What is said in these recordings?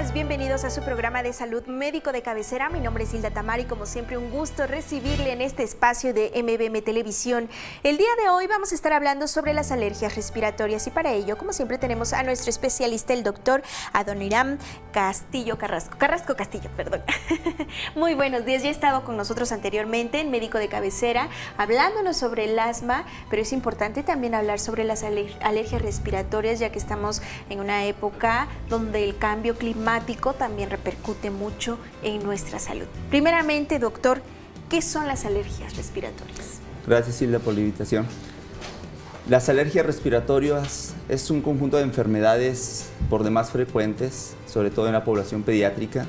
días, bienvenidos a su programa de salud médico de cabecera. Mi nombre es Hilda Tamar y como siempre un gusto recibirle en este espacio de MBM Televisión. El día de hoy vamos a estar hablando sobre las alergias respiratorias y para ello, como siempre, tenemos a nuestro especialista, el doctor Adoniram Carrasco Castillo, perdón. Muy buenos días, ya ha estado con nosotros anteriormente en Médico de Cabecera hablándonos sobre el asma, pero es importante también hablar sobre las alergias respiratorias, ya que estamos en una época donde el cambio climático también repercute mucho en nuestra salud. Primeramente, doctor, ¿qué son las alergias respiratorias? Gracias, Hilda, por la invitación. Las alergias respiratorias es un conjunto de enfermedades por demás frecuentes, sobre todo en la población pediátrica,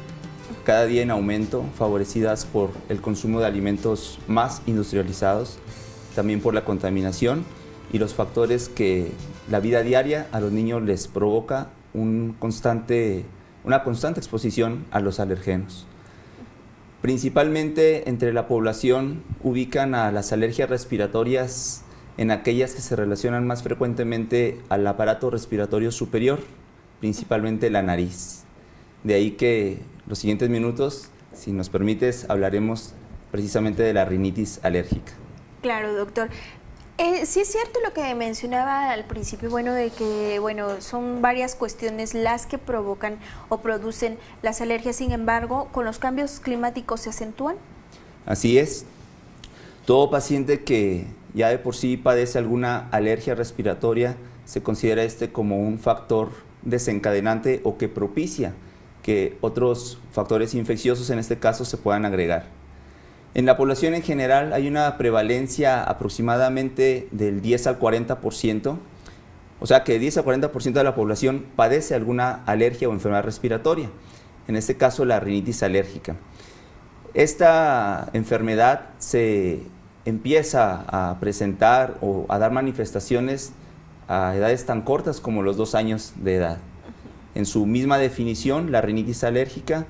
cada día en aumento, favorecidas por el consumo de alimentos más industrializados, también por la contaminación y los factores que la vida diaria a los niños les provoca una constante exposición a los alergenos. Principalmente entre la población ubican a las alergias respiratorias en aquellas que se relacionan más frecuentemente al aparato respiratorio superior, principalmente la nariz. De ahí que los siguientes minutos, si nos permites, hablaremos precisamente de la rinitis alérgica. Claro, doctor. Sí es cierto lo que mencionaba al principio, de que son varias cuestiones las que provocan o producen las alergias, sin embargo, ¿con los cambios climáticos se acentúan? Así es. Todo paciente que ya de por sí padece alguna alergia respiratoria se considera como un factor desencadenante o que propicia que otros factores infecciosos en este caso se puedan agregar. En la población en general hay una prevalencia aproximadamente del 10 al 40%, o sea que 10 al 40% de la población padece alguna alergia o enfermedad respiratoria, en este caso la rinitis alérgica. Esta enfermedad se empieza a presentar o a dar manifestaciones a edades tan cortas como los 2 años de edad. En su misma definición, la rinitis alérgica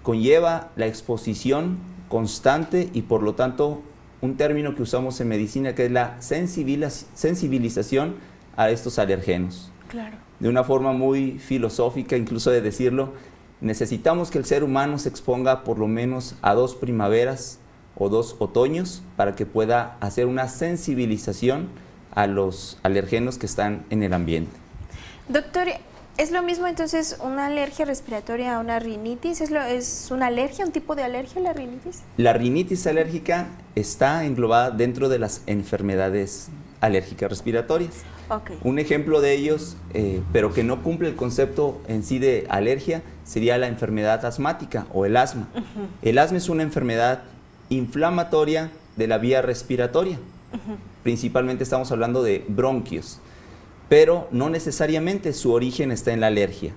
conlleva la exposición constante y por lo tanto un término que usamos en medicina que es la sensibilización a estos alergenos. Claro. De una forma muy filosófica, incluso de decirlo, necesitamos que el ser humano se exponga por lo menos a 2 primaveras o 2 otoños para que pueda hacer una sensibilización a los alergenos que están en el ambiente. Doctor, ¿es lo mismo entonces una alergia respiratoria a una rinitis? ¿Es una alergia, un tipo de alergia la rinitis? La rinitis alérgica está englobada dentro de las enfermedades alérgicas respiratorias. Okay. Un ejemplo de ellos, pero que no cumple el concepto en sí de alergia, sería la enfermedad asmática o el asma. El asma es una enfermedad inflamatoria de la vía respiratoria. Principalmente estamos hablando de bronquios, pero no necesariamente su origen está en la alergia.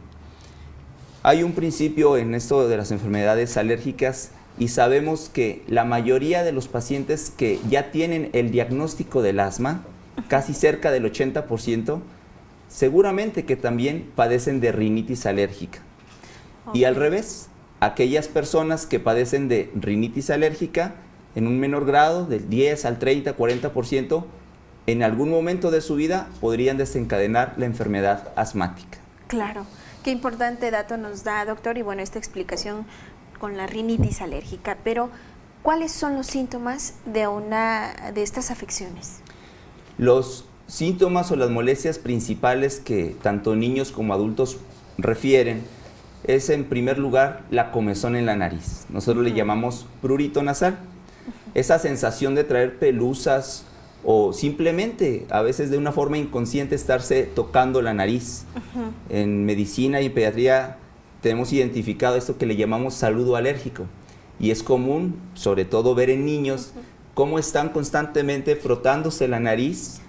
Hay un principio en esto de las enfermedades alérgicas y sabemos que la mayoría de los pacientes que ya tienen el diagnóstico del asma, casi cerca del 80%, seguramente que también padecen de rinitis alérgica. Okay. Y al revés, aquellas personas que padecen de rinitis alérgica en un menor grado, del 10 al 30, 40%, en algún momento de su vida podrían desencadenar la enfermedad asmática. Claro, qué importante dato nos da, doctor, y esta explicación con la rinitis alérgica, pero ¿cuáles son los síntomas de estas afecciones? Los síntomas o las molestias principales que tanto niños como adultos refieren es en primer lugar la comezón en la nariz. Nosotros le llamamos prurito nasal. Esa sensación de traer pelusas o simplemente a veces de una forma inconsciente estarse tocando la nariz. En medicina y en pediatría tenemos identificado esto que le llamamos saludo alérgico y es común, sobre todo ver en niños, cómo están constantemente frotándose la nariz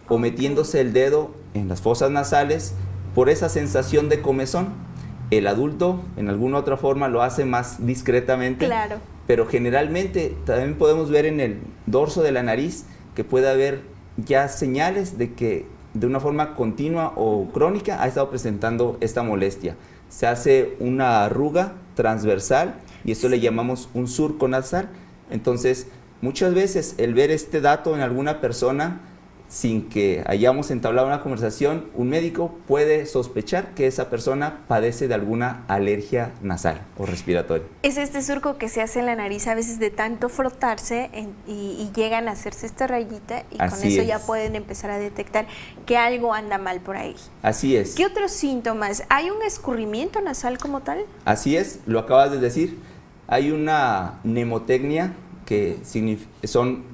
o metiéndose el dedo en las fosas nasales por esa sensación de comezón. El adulto en alguna otra forma lo hace más discretamente, claro, pero generalmente también podemos ver en el dorso de la nariz que puede haber ya señales de que de una forma continua o crónica ha estado presentando esta molestia. Se hace una arruga transversal y esto le llamamos un surco nasal. Entonces, muchas veces el ver este dato en alguna persona sin que hayamos entablado una conversación, un médico puede sospechar que esa persona padece de alguna alergia nasal o respiratoria. Es este surco que se hace en la nariz a veces de tanto frotarse y llegan a hacerse esta rayita y con eso ya pueden empezar a detectar que algo anda mal por ahí. Así es. ¿Qué otros síntomas? ¿Hay un escurrimiento nasal como tal? Así es, lo acabas de decir. Hay una mnemotecnia que son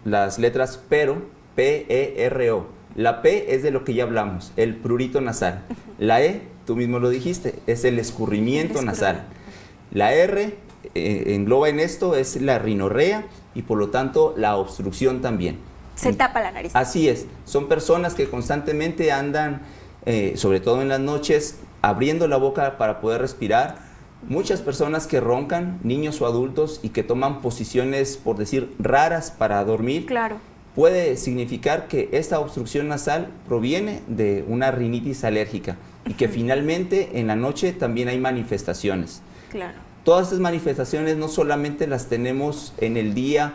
las letras pero, P-E-R-O. La P es de lo que ya hablamos, el prurito nasal. La E, tú mismo lo dijiste, es el escurrimiento nasal. La R engloba en esto, es la rinorrea y por lo tanto la obstrucción también. Se tapa la nariz. Así es, son personas que constantemente andan, sobre todo en las noches, abriendo la boca para poder respirar. Muchas personas que roncan, niños o adultos, y que toman posiciones, por decir, raras para dormir. Claro. Puede significar que esta obstrucción nasal proviene de una rinitis alérgica y que finalmente en la noche también hay manifestaciones. Claro. Todas estas manifestaciones no solamente las tenemos en el día,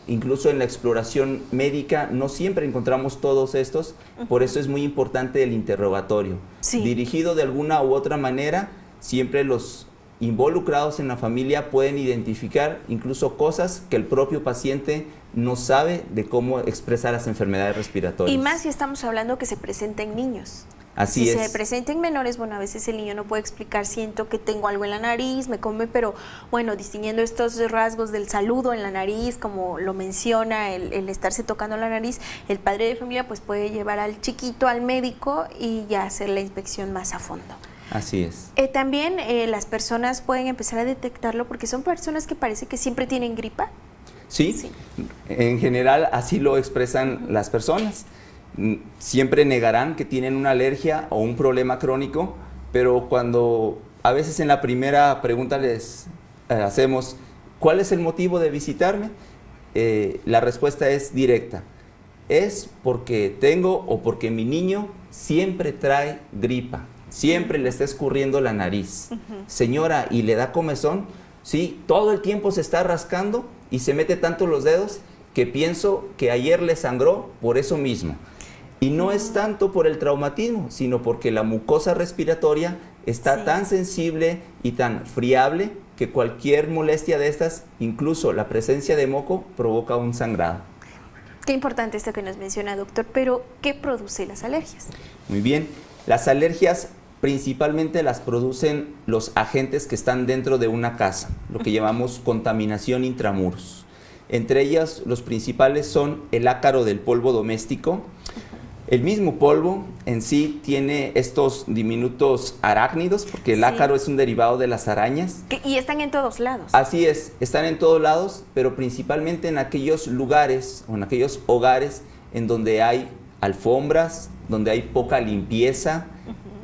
incluso en la exploración médica no siempre encontramos todos estos, por eso es muy importante el interrogatorio. Sí. Dirigido de alguna u otra manera, siempre los involucrados en la familia pueden identificar incluso cosas que el propio paciente no sabe de cómo expresar las enfermedades respiratorias. Y más si estamos hablando que se presenta en niños. Así es. Si se presenta en menores, bueno, a veces el niño no puede explicar, siento que tengo algo en la nariz, me come, pero bueno, distinguiendo estos rasgos del saludo en la nariz, como lo menciona, el estarse tocando la nariz, el padre de familia pues puede llevar al chiquito al médico y ya hacer la inspección más a fondo. Así es. También las personas pueden empezar a detectarlo porque son personas que parece que siempre tienen gripa. Sí, en general así lo expresan las personas. Siempre negarán que tienen una alergia o un problema crónico, pero cuando a veces en la primera pregunta les hacemos ¿cuál es el motivo de visitarme? La respuesta es directa. Es porque tengo o porque mi niño siempre trae gripa. Siempre le está escurriendo la nariz. Señora, ¿y le da comezón? Sí, todo el tiempo se está rascando y se mete tanto los dedos que pienso que ayer le sangró por eso mismo. Y no es tanto por el traumatismo, sino porque la mucosa respiratoria está tan sensible y tan friable que cualquier molestia de estas, incluso la presencia de moco, provoca un sangrado. Qué importante esto que nos menciona, doctor, pero ¿qué produce las alergias? Muy bien, las alergias principalmente las producen los agentes que están dentro de una casa, lo que llamamos contaminación intramuros. Entre ellas, los principales son el ácaro del polvo doméstico. El mismo polvo en sí tiene estos diminutos arácnidos, porque el ácaro es un derivado de las arañas. Y están en todos lados. Así es, están en todos lados, pero principalmente en aquellos lugares o en aquellos hogares en donde hay alfombras, donde hay poca limpieza,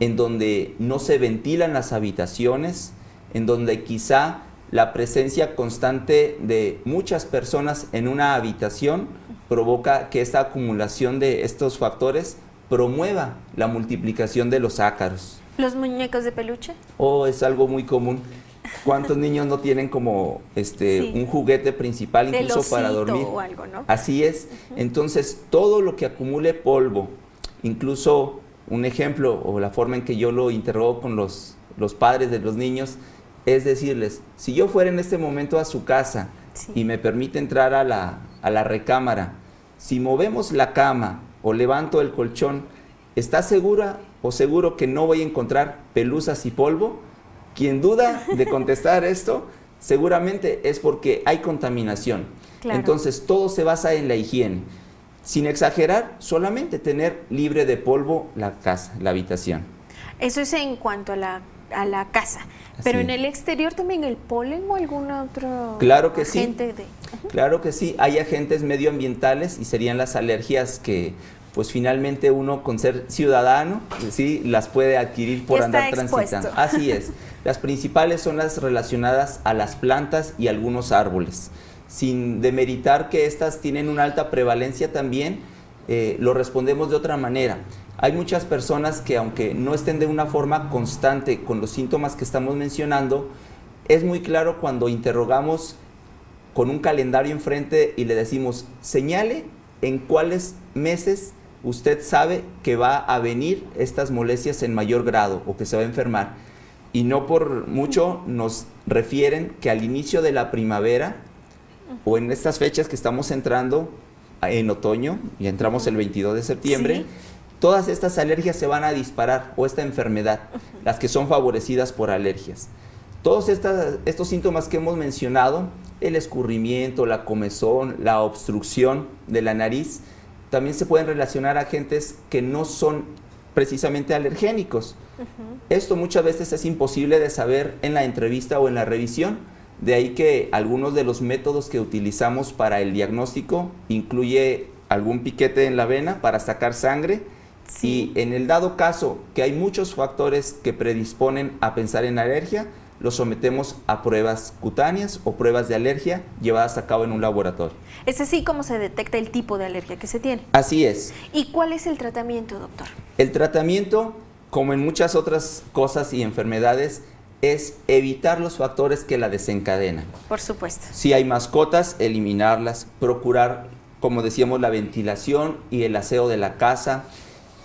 en donde no se ventilan las habitaciones, en donde quizá la presencia constante de muchas personas en una habitación provoca que esta acumulación de estos factores promueva la multiplicación de los ácaros. ¿Los muñecos de peluche? Oh, es algo muy común. ¿Cuántos niños no tienen como un juguete principal incluso para dormir? O algo, ¿no? Así es. Entonces, todo lo que acumule polvo, incluso un ejemplo o la forma en que yo lo interrogo con los padres de los niños, es decirles, si yo fuera en este momento a su casa y me permite entrar a la recámara, si movemos la cama o levanto el colchón, ¿está segura o seguro que no voy a encontrar pelusas y polvo? Quien duda de contestar esto, seguramente es porque hay contaminación. Claro. Entonces, todo se basa en la higiene. Sin exagerar, solamente tener libre de polvo la casa, la habitación. Eso es en cuanto a la casa. Pero en el exterior también el polen o algún otro agente Claro que sí, hay agentes medioambientales y serían las alergias que pues finalmente uno con ser ciudadano sí las puede adquirir por andar transitando. Así es. Las principales son las relacionadas a las plantas y algunos árboles. Sin demeritar que estas tienen una alta prevalencia también, lo respondemos de otra manera. Hay muchas personas que aunque no estén de una forma constante con los síntomas que estamos mencionando, es muy claro cuando interrogamos con un calendario enfrente y le decimos, señale en cuáles meses usted sabe que va a venir estas molestias en mayor grado o que se va a enfermar. Y no por mucho nos refieren que al inicio de la primavera o en estas fechas que estamos entrando en otoño, y entramos el 22 de septiembre, ¿sí? Todas estas alergias se van a disparar, o esta enfermedad, las que son favorecidas por alergias. Todos estos síntomas que hemos mencionado, el escurrimiento, la comezón, la obstrucción de la nariz, también se pueden relacionar a agentes que no son precisamente alergénicos. Esto muchas veces es imposible de saber en la entrevista o en la revisión. De ahí que algunos de los métodos que utilizamos para el diagnóstico incluye algún piquete en la vena para sacar sangre. Sí. Y en el dado caso que hay muchos factores que predisponen a pensar en alergia, los sometemos a pruebas cutáneas o pruebas de alergia llevadas a cabo en un laboratorio. ¿Es así como se detecta el tipo de alergia que se tiene? Así es. ¿Y cuál es el tratamiento, doctor? El tratamiento, como en muchas otras cosas y enfermedades, es evitar los factores que la desencadenan. Por supuesto. Si hay mascotas, eliminarlas, procurar, como decíamos, la ventilación y el aseo de la casa,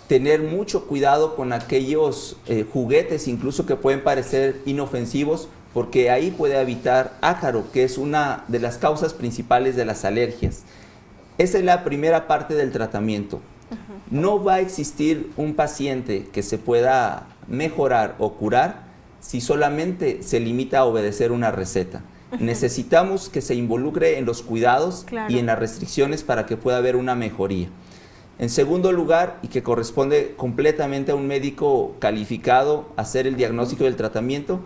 tener mucho cuidado con aquellos juguetes incluso que pueden parecer inofensivos, porque ahí puede habitar ácaro, que es una de las causas principales de las alergias. Esa es la primera parte del tratamiento. No va a existir un paciente que se pueda mejorar o curar si solamente se limita a obedecer una receta. Necesitamos que se involucre en los cuidados y en las restricciones para que pueda haber una mejoría. En segundo lugar, y que corresponde completamente a un médico calificado a hacer el diagnóstico del tratamiento,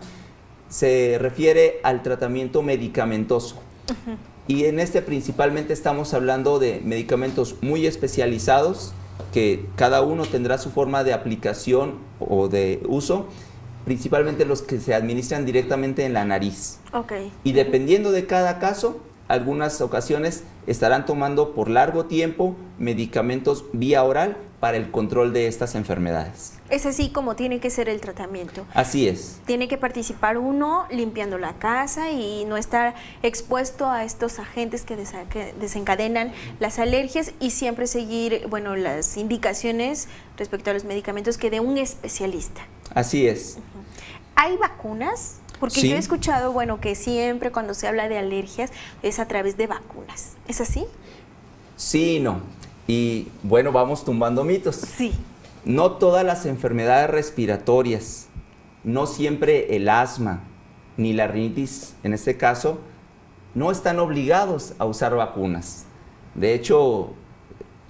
se refiere al tratamiento medicamentoso. Y en este principalmente estamos hablando de medicamentos muy especializados, que cada uno tendrá su forma de aplicación o de uso, principalmente los que se administran directamente en la nariz. Y dependiendo de cada caso, algunas ocasiones estarán tomando por largo tiempo medicamentos vía oral para el control de estas enfermedades. Es así como tiene que ser el tratamiento. Así es. Tiene que participar uno limpiando la casa y no estar expuesto a estos agentes que desencadenan las alergias, y siempre seguir, bueno, las indicaciones respecto a los medicamentos que dé un especialista. Así es. ¿Hay vacunas? Porque sí. Yo he escuchado, bueno, que siempre cuando se habla de alergias es a través de vacunas. ¿Es así? Sí y no. Y bueno, vamos tumbando mitos. Sí. No todas las enfermedades respiratorias, no siempre el asma, ni la rinitis, en este caso, no están obligados a usar vacunas. De hecho,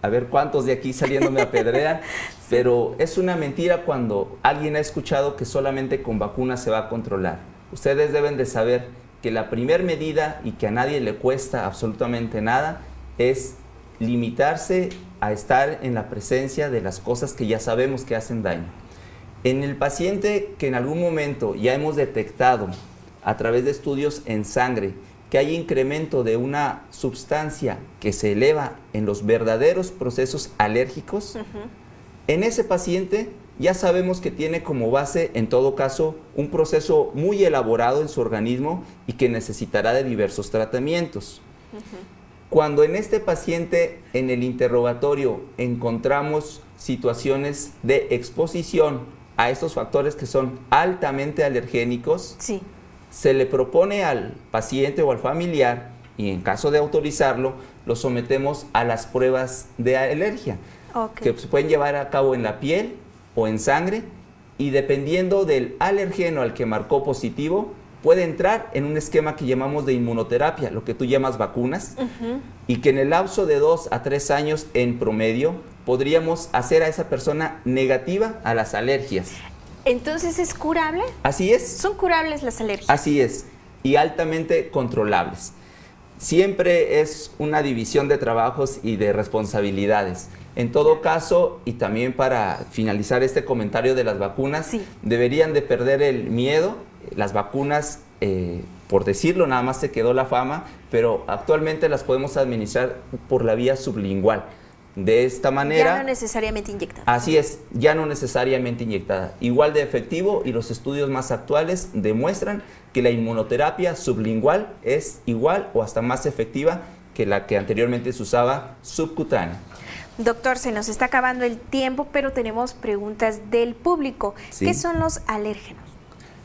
a ver cuántos de aquí saliendo me apedrean, pero es una mentira cuando alguien ha escuchado que solamente con vacunas se va a controlar. Ustedes deben de saber que la primera medida, y que a nadie le cuesta absolutamente nada, es limitarse a estar en la presencia de las cosas que ya sabemos que hacen daño. En el paciente que en algún momento ya hemos detectado a través de estudios en sangre que hay incremento de una sustancia que se eleva en los verdaderos procesos alérgicos, en ese paciente ya sabemos que tiene como base, en todo caso, un proceso muy elaborado en su organismo y que necesitará de diversos tratamientos. Cuando en este paciente, en el interrogatorio, encontramos situaciones de exposición a estos factores que son altamente alergénicos, sí, se le propone al paciente o al familiar, y en caso de autorizarlo, lo sometemos a las pruebas de alergia, que se pueden llevar a cabo en la piel o en sangre, y dependiendo del alergeno al que marcó positivo, puede entrar en un esquema que llamamos de inmunoterapia, lo que tú llamas vacunas, y que en el lapso de 2 a 3 años en promedio podríamos hacer a esa persona negativa a las alergias. ¿Entonces es curable? Así es. ¿Son curables las alergias? Así es, y altamente controlables. Siempre es una división de trabajos y de responsabilidades. En todo caso, y también para finalizar este comentario de las vacunas, sí, deberían de perder el miedo. Las vacunas, por decirlo, nada más se quedó la fama, pero actualmente las podemos administrar por la vía sublingual. De esta manera... Ya no necesariamente inyectada. Así es, ya no necesariamente inyectada. Igual de efectivo, y los estudios más actuales demuestran que la inmunoterapia sublingual es igual o hasta más efectiva que la que anteriormente se usaba subcutánea. Doctor, se nos está acabando el tiempo, pero tenemos preguntas del público. Sí. ¿Qué son los alérgenos?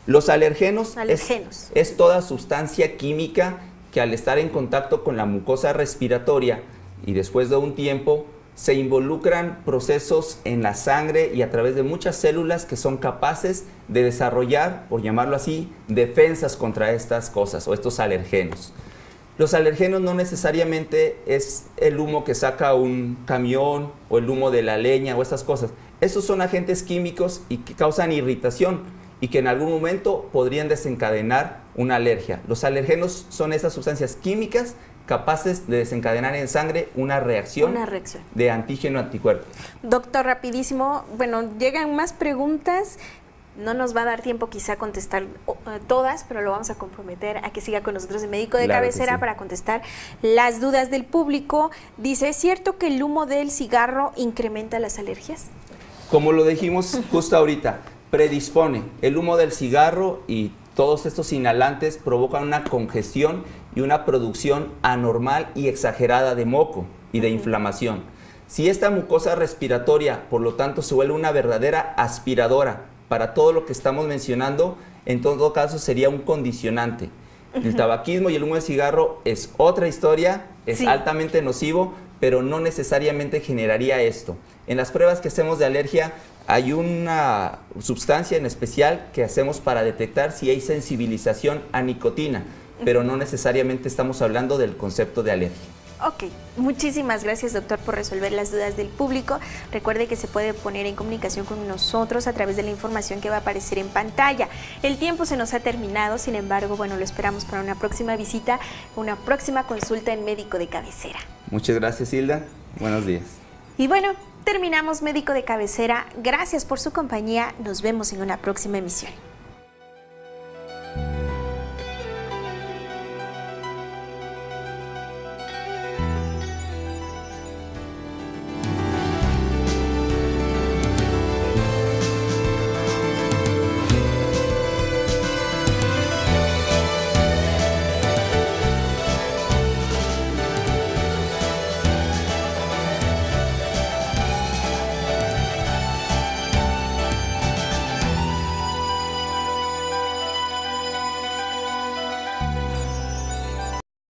Los alérgenos, Alérgenos. Es toda sustancia química que al estar en contacto con la mucosa respiratoria y después de un tiempo se involucran procesos en la sangre y a través de muchas células que son capaces de desarrollar, por llamarlo así, defensas contra estas cosas o estos alergenos. Los alergenos no necesariamente es el humo que saca un camión o el humo de la leña o estas cosas. Esos son agentes químicos y que causan irritación y que en algún momento podrían desencadenar una alergia. Los alergenos son esas sustancias químicas capaces de desencadenar en sangre una reacción de antígeno-anticuerpo. Doctor, rapidísimo, bueno, llegan más preguntas. No nos va a dar tiempo quizá a contestar todas, pero lo vamos a comprometer a que siga con nosotros el médico de cabecera sí, para contestar las dudas del público. Dice, ¿es cierto que el humo del cigarro incrementa las alergias? Como lo dijimos justo ahorita, predispone. El humo del cigarro y todos estos inhalantes provocan una congestión y una producción anormal y exagerada de moco y de inflamación. Si esta mucosa respiratoria, por lo tanto, se vuelve una verdadera aspiradora para todo lo que estamos mencionando, en todo caso sería un condicionante. El tabaquismo y el humo de cigarro es otra historia, es altamente nocivo, pero no necesariamente generaría esto. En las pruebas que hacemos de alergia hay una sustancia en especial que hacemos para detectar si hay sensibilización a nicotina, pero no necesariamente estamos hablando del concepto de alergia. Ok, muchísimas gracias, doctor, por resolver las dudas del público. Recuerde que se puede poner en comunicación con nosotros a través de la información que va a aparecer en pantalla. El tiempo se nos ha terminado, sin embargo, bueno, lo esperamos para una próxima visita, una próxima consulta en Médico de Cabecera. Muchas gracias, Hilda. Buenos días. Y bueno, terminamos Médico de Cabecera. Gracias por su compañía. Nos vemos en una próxima emisión.